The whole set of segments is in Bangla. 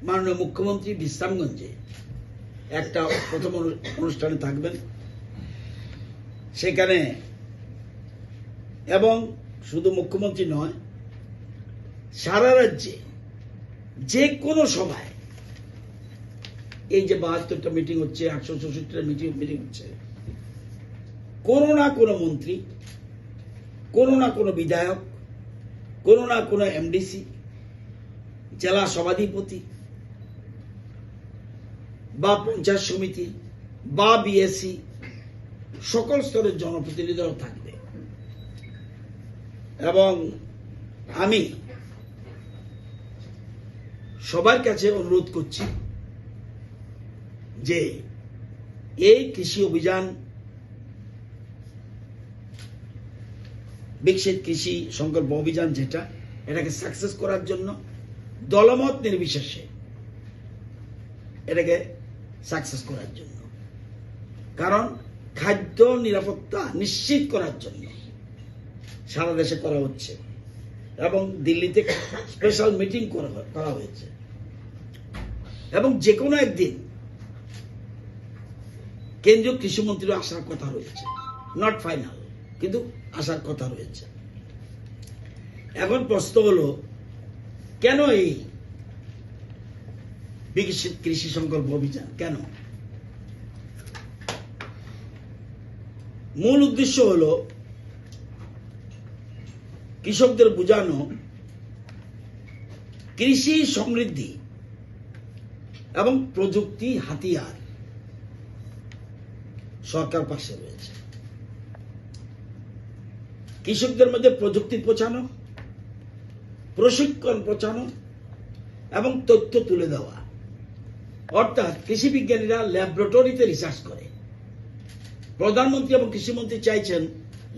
মাননীয় মুখ্যমন্ত্রী বিশ্রামগঞ্জে একটা প্রথম অনুষ্ঠানে থাকবেন। সেখানে এবং শুধু মুখ্যমন্ত্রী নয়, সারা রাজ্যে যে কোনো সভায় এই যে 72টা মিটিং হচ্ছে, 164টা মিটিং হচ্ছে, কোনো না কোনো মন্ত্রী, কোনো না কোনো বিধায়ক, কোনো না কোনো এমডিসি, জেলা সভাধিপতি বা পঞ্চায়েত সমিতি বা বিএসসি, সকল স্তরের জনপ্রতিনিধিরাও থাকবে। এবং আমি সবার কাছে অনুরোধ করছি যে এই কৃষি অভিযান, বিকশিত কৃষি সংকল্প অভিযান যেটা, এটাকে সাকসেস করার জন্য দলমত নির্বিশেষে এটাকে সাকসেস করার জন্য, কারণ খাদ্য নিরাপত্তা নিশ্চিত করার জন্য সারা দেশে করা হচ্ছে এবং দিল্লিতে স্পেশাল মিটিং করা হয়েছে। এবং যে কোনো একদিন কেন্দ্রীয় কৃষিমন্ত্রীও আসার কথা রয়েছে, নট ফাইনাল, কিন্তু আসার কথা রয়েছে। এখন প্রশ্ন হলো, কেন এই বিকশিত কৃষি সংকল্প অভিযান? কেন? মূল উদ্দেশ্য হলো কৃষকদের বোঝানো কৃষি সমৃদ্ধি এবং প্রযুক্তি হাতিয়ার সরকার পাশে রয়েছে। কৃষকদের মধ্যে প্রযুক্তি পৌঁছানো, প্রশিক্ষণ পৌঁছানো এবং তথ্য তুলে দেওয়া। অর্থাৎ কৃষি বিজ্ঞানীরা ল্যাবরেটরিতে রিসার্চ করে, প্রধানমন্ত্রী এবং কৃষিমন্ত্রী চাইছেন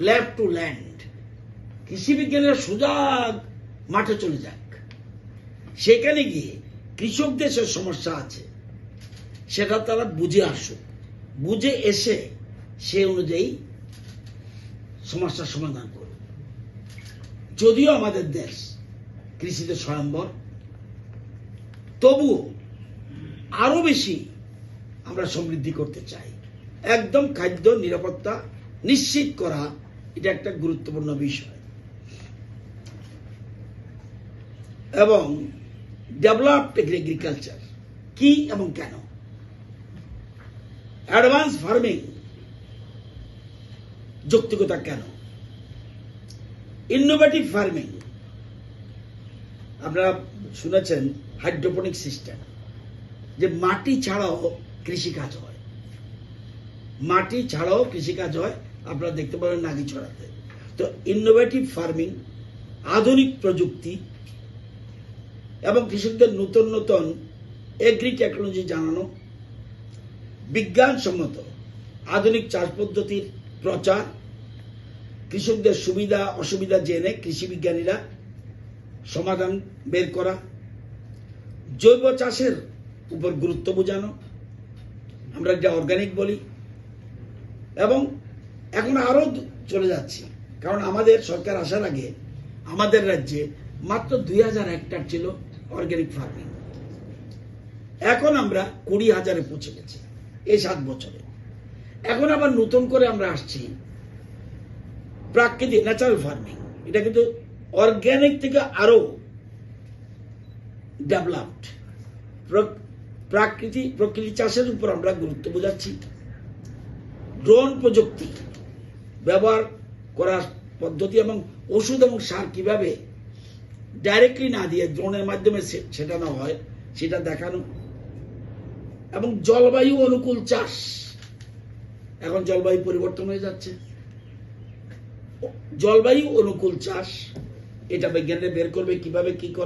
ল্যাব টু ল্যান্ড। কৃষি বিজ্ঞানীরা সোজা মাঠে চলে যাক, সেখানে গিয়ে কৃষকদের যে সমস্যা আছে সেটা তারা বুঝে আসুক, বুঝে এসে সে অনুযায়ী সমস্যার সমাধান করুক। যদিও আমাদের দেশ কৃষিতে স্বয়ম্বর, তবুও আরো বেশি আমরা সমৃদ্ধি করতে চাই। একদম খাদ্য নিরাপত্তা নিশ্চিত করা, এটা একটা গুরুত্বপূর্ণ বিষয়। এবং ডেভেলপড এগ্রিকালচার কি এবং কেন? অ্যাডভান্স ফার্মিং যৌক্তিকতা কেন? ইনোভেটিভ ফার্মিং, আপনারা শুনেছেন হাইড্রোপনিক সিস্টেম, যে মাটি ছাড়াও কৃষিকাজ হয়, মাটি ছাড়াও কৃষিকাজ হয়। আপনারা দেখতে পাবেন নাগিছড়াতে। তো ইনোভেটিভ ফার্মিং, আধুনিক প্রযুক্তি এবং কৃষকদের নতুন নতুন এগ্রি টেকনোলজি জানানো, বিজ্ঞানসম্মত আধুনিক চাষ পদ্ধতির প্রচার, কৃষকদের সুবিধা অসুবিধা জেনে কৃষি বিজ্ঞানীরা সমাধান বের করা, জৈব চাষের উপর গুরুত্ব বোঝানো, আমরা যা অর্গানিক বলি। এবং এখন আরো চলে যাচ্ছি, কারণ আমাদের সরকার আসার আগে আমাদের রাজ্যে মাত্র 2000 হেক্টর ছিল অর্গানিক ফার্মিং। এখন আমরা 20,000-এ পৌঁছে গেছি এই 7 বছরে। এখন আবার নতুন করে আমরা আসছি প্রাকৃতিক ন্যাচারাল ফার্মিং। এটা কিন্তু অর্গানিক থেকে আরো ডেভেলপড প্রকৃতি চাষের উপর আমরা গুরুত্ব বোঝাচ্ছি। ড্রোন প্রযুক্তি ব্যবহার করার পদ্ধতি এবং ওষুধ এবং সার কিভাবে ডাইরেক্টলি না দিয়ে ড্রোনের মাধ্যমে ছেটানো হয় সেটা দেখানো। এবং জলবায়ু অনুকূল চাষ, এখন জলবায়ু পরিবর্তন হয়ে যাচ্ছে, জলবায়ু অনুকূল চাষ এটা বিজ্ঞানীরা বের করবে কিভাবে কি করে।